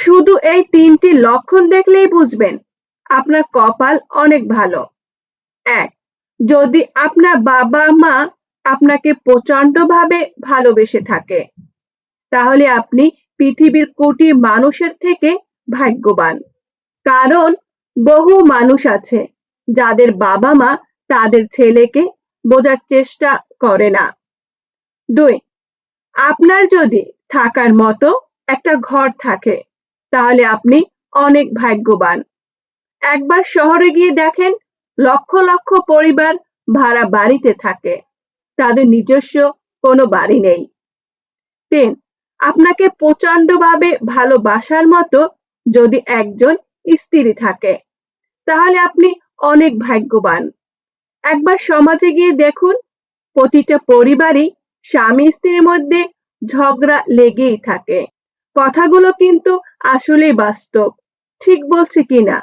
শুধু এই 3টি লক্ষণ দেখলেই বুঝবেন আপনার কপাল অনেক ভালো। 1. যদি আপনার বাবা মা আপনাকে প্রচন্ডভাবে ভালোবেসে থাকে, তাহলে আপনি পৃথিবীর কোটি মানুষের থেকে ভাগ্যবান। কারণ বহু মানুষ আছে যাদের বাবা মা তাদের ছেলেকে বোঝার চেষ্টা করে না। 2. আপনার যদি থাকার মতো একটা ঘর থাকে, তাহলে আপনি অনেক ভাগ্যবান। একবার শহরে গিয়ে দেখেন, লক্ষ লক্ষ পরিবার ভাড়া বাড়িতে থাকে, তাদের নিজস্ব কোনো বাড়ি নেই। 3. আপনাকে প্রচন্ডভাবে ভালোবাসার মতো যদি একজন স্ত্রী থাকে, তাহলে আপনি অনেক ভাগ্যবান। একবার সমাজে গিয়ে দেখুন, প্রতিটা পরিবারই স্বামী স্ত্রীর মধ্যে ঝগড়া লেগেই থাকে। কথাগুলো কিন্তু আসলেই বাস্তব, ঠিক বলছি কিনা?